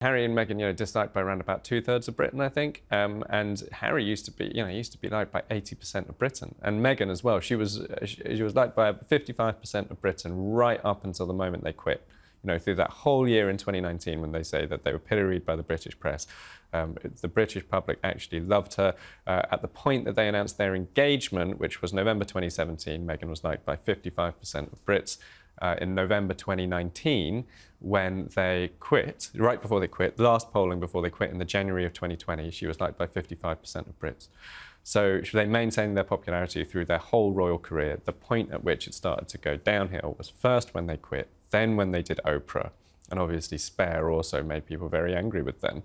Harry and Meghan, disliked by around about 2/3 of Britain, I think. And Harry used to be liked by 80% of Britain. And Meghan as well. She was liked by 55% of Britain right up until the moment they quit. Through that whole year in 2019, when they say that they were pilloried by the British press, the British public actually loved her. At the point that they announced their engagement, which was November 2017, Meghan was liked by 55% of Brits. In November 2019, when they quit, right before they quit, last polling before they quit in the January of 2020, she was liked by 55% of Brits. So they maintained their popularity through their whole royal career. The point at which it started to go downhill was first when they quit, then when they did Oprah, and obviously Spare also made people very angry with them.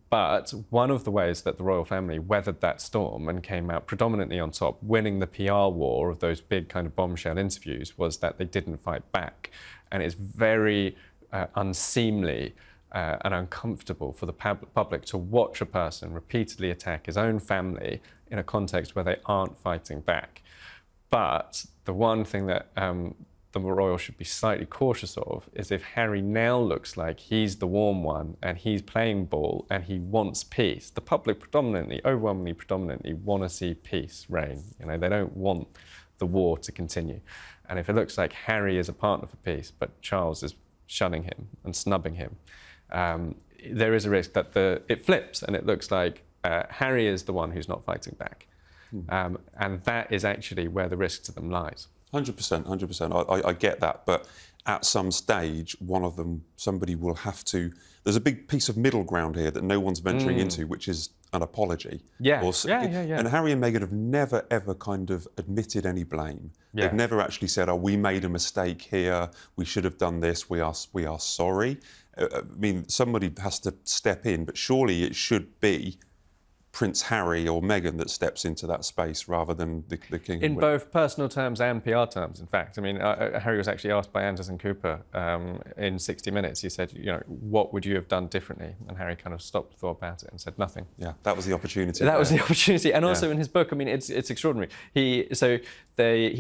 But one of the ways that the royal family weathered that storm and came out predominantly on top, winning the PR war of those big kind of bombshell interviews, was that they didn't fight back. And it's very unseemly and uncomfortable for the public to watch a person repeatedly attack his own family in a context where they aren't fighting back. But the one thing that the royal should be slightly cautious of is if Harry now looks like he's the warm one and he's playing ball and he wants peace. The public overwhelmingly predominantly want to see peace reign. They don't want the war to continue. And if it looks like Harry is a partner for peace, but Charles is shunning him and snubbing him, there is a risk that it flips and it looks like Harry is the one who's not fighting back. And that is actually where the risk to them lies. 100%, 100%. I get that, but at some stage, somebody will have to. There's a big piece of middle ground here that no one's venturing into, which is an apology. Yeah. Yeah. Yeah. And Harry and Meghan have never, ever kind of admitted any blame. Yeah. They've never actually said, "Oh, we made a mistake here. We should have done this. We are sorry." I mean, somebody has to step in, but surely it should be Prince Harry or Meghan that steps into that space rather than the King. In both personal terms and PR terms, in fact. I mean, Harry was actually asked by Anderson Cooper in 60 Minutes. He said, what would you have done differently? And Harry kind of stopped, thought about it and said nothing. Yeah, that was the opportunity. That was the opportunity. And also in his book, I mean, it's extraordinary. He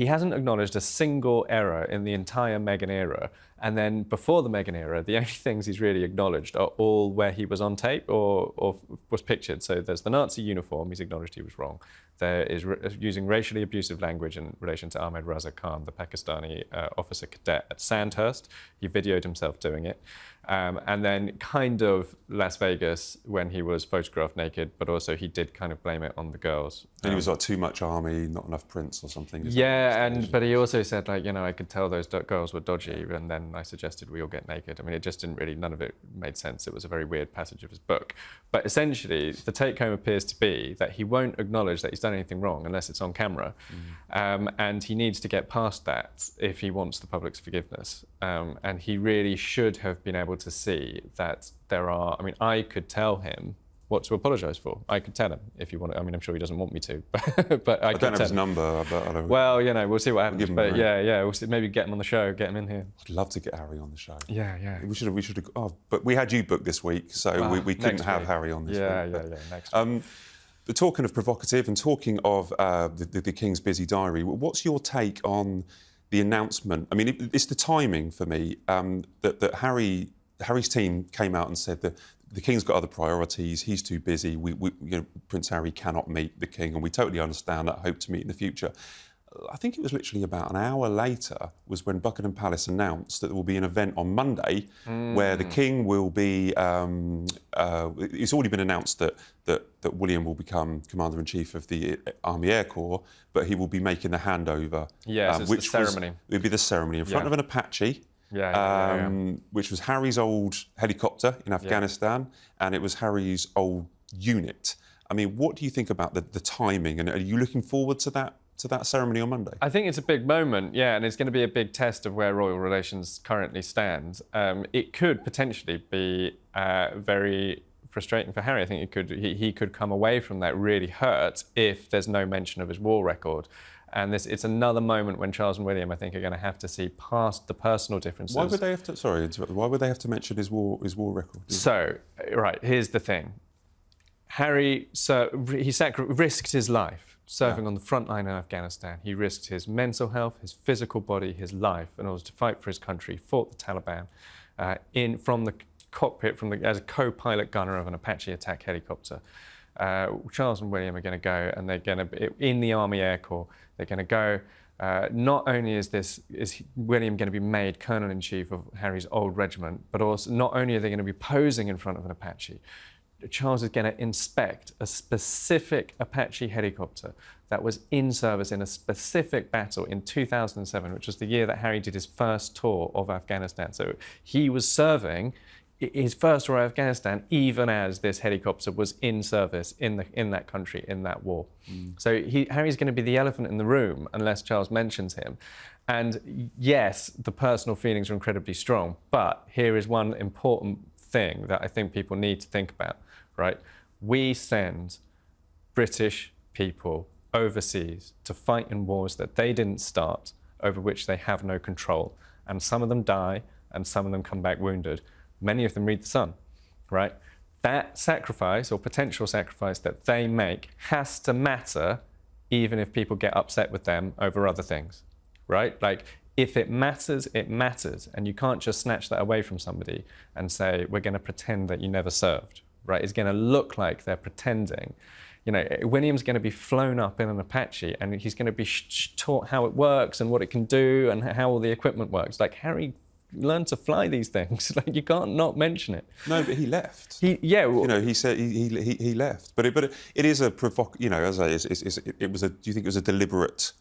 hasn't acknowledged a single error in the entire Meghan era. And then before the Meghan era, the only things he's really acknowledged are all where he was on tape or was pictured. So there's the Nazi uniform, he's acknowledged he was wrong. There is using racially abusive language in relation to Ahmed Raza Khan, the Pakistani officer cadet at Sandhurst. He videoed himself doing it. And then kind of Las Vegas when he was photographed naked, but also he did kind of blame it on the girls. And he was like, too much army, not enough prince or something. But he also said, I could tell those girls were dodgy, and then I suggested we all get naked. I mean, it just didn't really, none of it made sense. It was a very weird passage of his book. But essentially, the take-home appears to be that he won't acknowledge that he's done anything wrong unless it's on camera. And he needs to get past that if he wants the public's forgiveness. And he really should have been able to see that I could tell him what to apologise for. I could tell him if you want to. I mean, I'm sure he doesn't want me to, but I don't have his number. But I don't. Well, we'll see what happens. But we'll see, maybe get him on the show, get him in here. I'd love to get Harry on the show. Yeah. We should have. Oh, but we had you booked this week, so we couldn't have Harry on this week. Next week. But talking of provocative and talking of the King's busy diary, what's your take on the announcement? I mean, it's the timing for me that Harry's team came out and said that the King's got other priorities. He's too busy. Prince Harry cannot meet the King, and we totally understand that. Hope to meet in the future. I think it was literally about an hour later was when Buckingham Palace announced that there will be an event on Monday where the King will be. It's already been announced that William will become Commander-in-Chief of the Army Air Corps, but he will be making the handover. Yes, which the ceremony. It would be the ceremony in front of an Apache. Which was Harry's old helicopter in Afghanistan, and it was Harry's old unit. I mean, what do you think about the timing, and are you looking forward to that ceremony on Monday? I think it's a big moment, and it's going to be a big test of where royal relations currently stand. It could potentially be very frustrating for Harry. I think he could come away from that really hurt if there's no mention of his war record. And it's another moment when Charles and William, I think, are going to have to see past the personal differences. Why would they have to? Sorry, why would they have to mention his war record? So, right, here's the thing. Harry, he risked his life serving on the front line in Afghanistan. He risked his mental health, his physical body, his life in order to fight for his country. Fought the Taliban from the cockpit as a co-pilot gunner of an Apache attack helicopter. Charles and William are going to go, and they're going to be in the Army Air Corps. They're going to go. Not only is William going to be made Colonel-in-Chief of Harry's old regiment, but also not only are they going to be posing in front of an Apache, Charles is going to inspect a specific Apache helicopter that was in service in a specific battle in 2007, which was the year that Harry did his first tour of Afghanistan. So he was serving his first tour of Afghanistan even as this helicopter was in service in that country, in that war. So Harry's going to be the elephant in the room unless Charles mentions him. And yes, the personal feelings are incredibly strong, but here is one important thing that I think people need to think about, right? We send British people overseas to fight in wars that they didn't start, over which they have no control. And some of them die, and some of them come back wounded. Many of them read The Sun, right? That sacrifice or potential sacrifice that they make has to matter, even if people get upset with them over other things, right? Like, if it matters, it matters. And you can't just snatch that away from somebody and say, we're going to pretend that you never served, right? It's going to look like they're pretending. You know, William's going to be flown up in an Apache, and he's going to be taught how it works and what it can do and how all the equipment works. Like, Harry learned to fly these things. Like, you can't not mention it. No, but he left. Well, you know, he said he left. But it is a you know, as I say, it was a. Do you think it was a deliberate?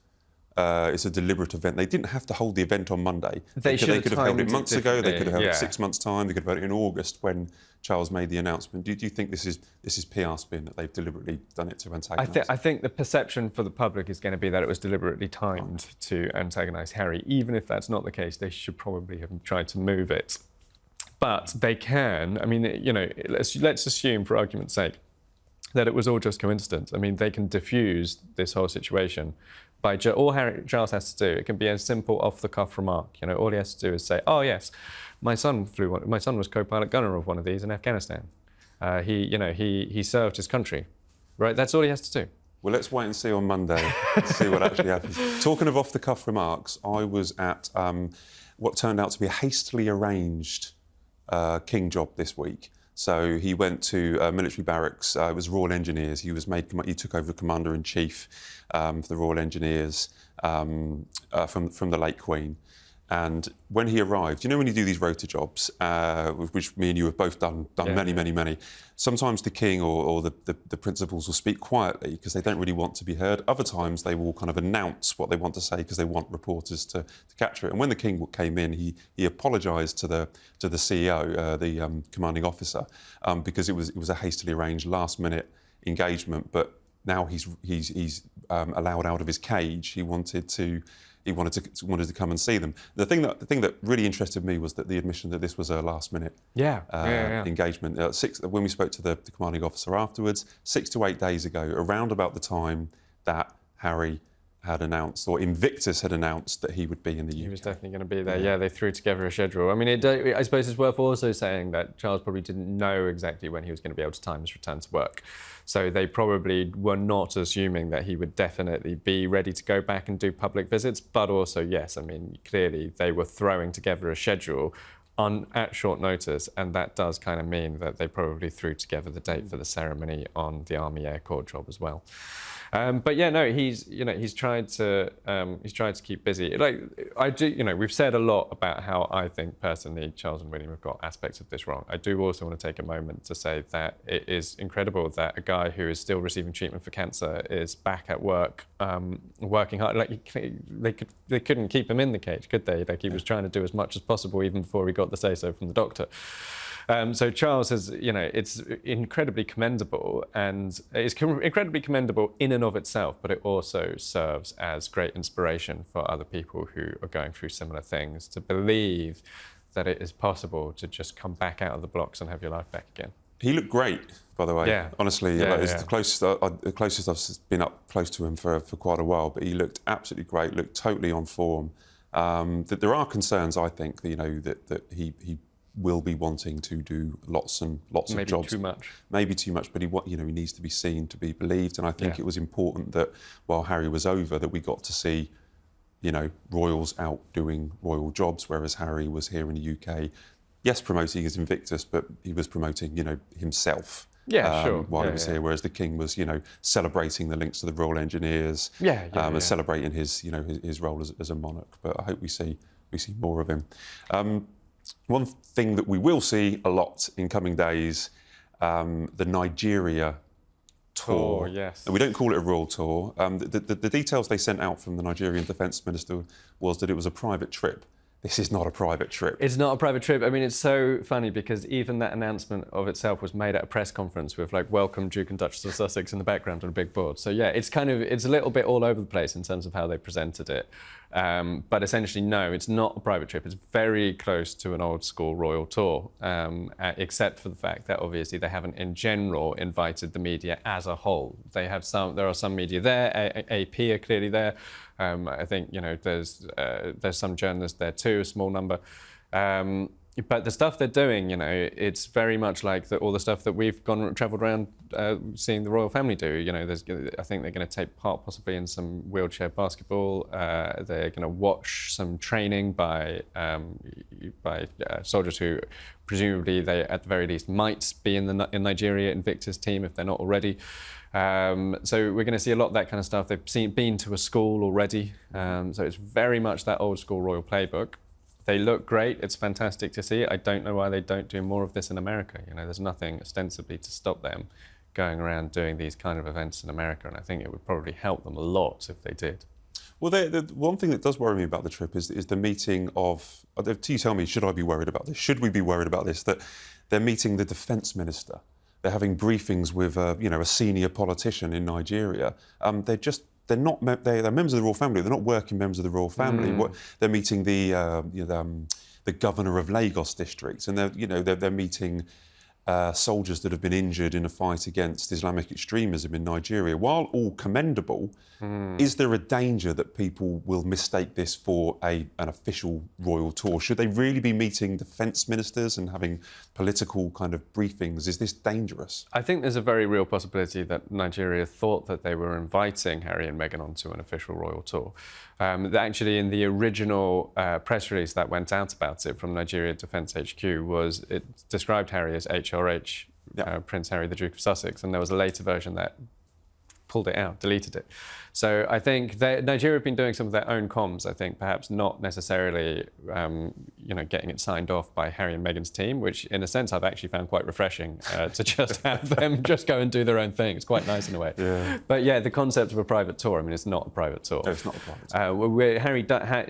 It's a deliberate event. They didn't have to hold the event on Monday. They could have held it months ago. They could have held it 6 months' time. They could have held it in August when Charles made the announcement. Do you think this is PR spin, that they've deliberately done it to antagonise? I think the perception for the public is going to be that it was deliberately timed to antagonise Harry. Even if that's not the case, they should probably have tried to move it. But they can. I mean, you know, let's assume, for argument's sake, that it was all just coincidence. I mean, they can diffuse this whole situation by all Charles has to do. It can be a simple off-the-cuff remark. You know, all he has to do is say, "Oh yes, my son was co-pilot gunner of one of these in Afghanistan. He served his country." Right? That's all he has to do. Well, let's wait and see on Monday to see what actually happens. Talking of off-the-cuff remarks, I was at what turned out to be a hastily arranged King job this week. So he went to military barracks. It was Royal Engineers. He took over Commander-in-Chief for the Royal Engineers from the late Queen. And when he arrived, you know when you do these rota jobs, which me and you have both done many, sometimes the King or the principals will speak quietly because they don't really want to be heard. Other times they will kind of announce what they want to say because they want reporters to capture it. And when the King came in, he apologised to the CEO, the commanding officer, because it was a hastily arranged last-minute engagement. But now he's allowed out of his cage. He wanted to come and see them. The thing that really interested me was that the admission that this was a last-minute engagement. When we spoke to the commanding officer afterwards, 6 to 8 days ago, around about the time that Harry had announced, or Invictus had announced, that he would be in the UK. He was definitely going to be there. Yeah, they threw together a schedule. I mean, I suppose it's worth also saying that Charles probably didn't know exactly when he was going to be able to time his return to work. So they probably were not assuming that he would definitely be ready to go back and do public visits. But also, yes, I mean, clearly they were throwing together a schedule at short notice, and that does kind of mean that they probably threw together the date for the ceremony on the Army Air Corps job as well. But yeah, no, he's tried to keep busy. Like, I do, you know, we've said a lot about how I think personally Charles and William have got aspects of this wrong. I do also want to take a moment to say that it is incredible that a guy who is still receiving treatment for cancer is back at work, working hard. Like, they couldn't keep him in the cage, could they? Like, he was trying to do as much as possible even before he got the say-so from the doctor. So Charles has, you know, it's incredibly commendable, and it's incredibly commendable in and of itself, but it also serves as great inspiration for other people who are going through similar things, to believe that it is possible to just come back out of the blocks and have your life back again. He looked great, by the way. Yeah. Honestly, it's the closest I've been up close to him for quite a while, but he looked absolutely great, looked totally on form. That there are concerns, I think, you know, that he will be wanting to do lots of jobs. Maybe too much, but he needs to be seen to be believed. And I think it was important that while Harry was over, that we got to see, you know, royals out doing royal jobs, whereas Harry was here in the UK yes, promoting his Invictus, but he was promoting, himself. Yeah, sure. While he was here, whereas the King was, celebrating the links to the Royal Engineers, and celebrating his, his role as a monarch. But I hope we see more of him. One thing that we will see a lot in coming days, the Nigeria tour. Yes. And we don't call it a royal tour. The details they sent out from the Nigerian Defence Minister was that it was a private trip. This is not a private trip. It's not a private trip. I mean, it's so funny because even that announcement of itself was made at a press conference with welcome Duke and Duchess of Sussex in the background on a big board. So yeah, it's a little bit all over the place in terms of how they presented it. But essentially, no, it's not a private trip. It's very close to an old school royal tour, except for the fact that obviously they haven't in general invited the media as a whole. There are some media there, AP are clearly there. I think, there's some journalists there too, a small number. But the stuff they're doing, it's very much like all the stuff that we've travelled around seeing the royal family do. I think they're going to take part possibly in some wheelchair basketball. They're going to watch some training by soldiers who presumably they, at the very least, might be in Nigeria Invictus team if they're not already. So we're going to see a lot of that kind of stuff. They've been to a school already, so it's very much that old school royal playbook. They look great. It's fantastic to see. I don't know why they don't do more of this in America. There's nothing ostensibly to stop them going around doing these kind of events in America, and I think it would probably help them a lot if they did. Well, the one thing that does worry me about the trip is the meeting of... You tell me, should I be worried about this? Should we be worried about this? That they're meeting the defence minister. They're having briefings with, a senior politician in Nigeria. They're members of the royal family. They're not working members of the royal family. They're meeting the governor of Lagos district, and they're meeting soldiers that have been injured in a fight against Islamic extremism in Nigeria. While all commendable, is there a danger that people will mistake this for an official royal tour? Should they really be meeting defence ministers and having political kind of briefings? Is this dangerous? I think there's a very real possibility that Nigeria thought that they were inviting Harry and Meghan onto an official royal tour. Actually, in the original press release that went out about it from Nigeria Defence HQ, it described Harry as HRH, Prince Harry, the Duke of Sussex, and there was a later version that pulled it out, deleted it. So I think Nigeria have been doing some of their own comms, I think, perhaps not necessarily, getting it signed off by Harry and Meghan's team, which in a sense I've actually found quite refreshing to just have them just go and do their own thing. It's quite nice in a way. Yeah. But yeah, the concept of a private tour, I mean, it's not a private tour. No, it's not a private tour. Harry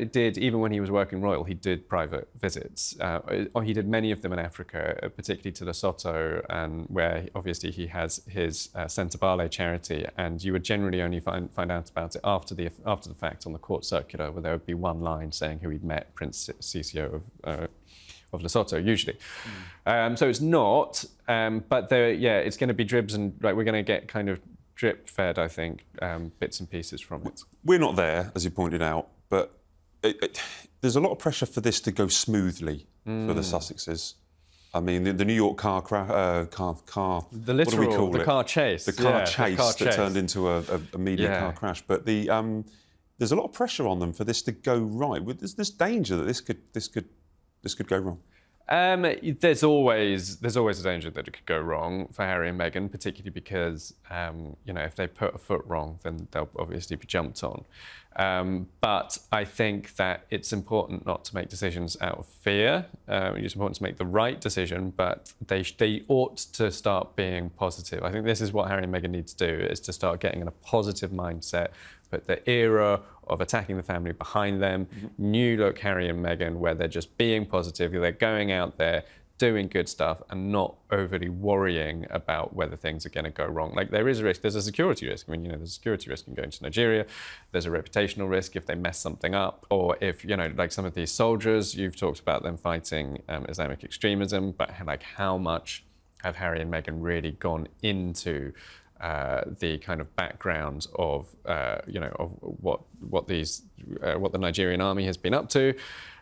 did, even when he was working royal, he did private visits. He did many of them in Africa, particularly to Lesotho, and where obviously he has his Sentebale charity, and you would generally only find out about it after the fact on the court circular, where there would be one line saying who he'd met, Prince Sisio of Lesotho, usually. So it's not, but it's going to be dribs and we're going to get kind of drip fed, I think, bits and pieces from it. We're not there, as you pointed out, but there's a lot of pressure for this to go smoothly for the Sussexes. I mean, the New York car the literal, what do we call the it? car chase. The car chase that turned into a media car crash. But there's a lot of pressure on them for this to go right. There's danger that this could go wrong. There's always a danger that it could go wrong for Harry and Meghan, particularly because if they put a foot wrong, then they'll obviously be jumped on. But I think that it's important not to make decisions out of fear. It's important to make the right decision, but they ought to start being positive. I think this is what Harry and Meghan need to do, is to start getting in a positive mindset, put the era of attacking the family behind them, new look Harry and Meghan, where they're just being positive, they're going out there, doing good stuff and not overly worrying about whether things are going to go wrong. There is a risk, there's a security risk. I mean, there's a security risk in going to Nigeria. There's a reputational risk if they mess something up, or if, some of these soldiers, you've talked about them fighting Islamic extremism, but how much have Harry and Meghan really gone into the kind of background of what the Nigerian army has been up to.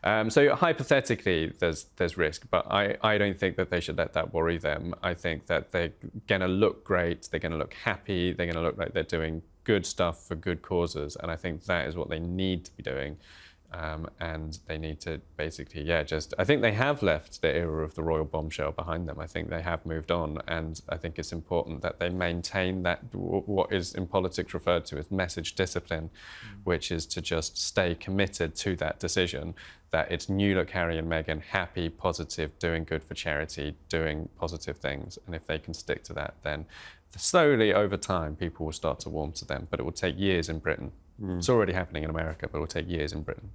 So hypothetically, there's risk, but I don't think that they should let that worry them. I think that they're going to look great, they're going to look happy, they're going to look like they're doing good stuff for good causes, and I think that is what they need to be doing. and they need to basically, I think they have left the era of the royal bombshell behind them. I think they have moved on, and I think it's important that they maintain that what is in politics referred to as message discipline, which is to just stay committed to that decision, that it's new look Harry and Meghan, happy, positive, doing good for charity, doing positive things. And if they can stick to that, then slowly over time, people will start to warm to them, but it will take years in Britain. It's already happening in America, but it will take years in Britain.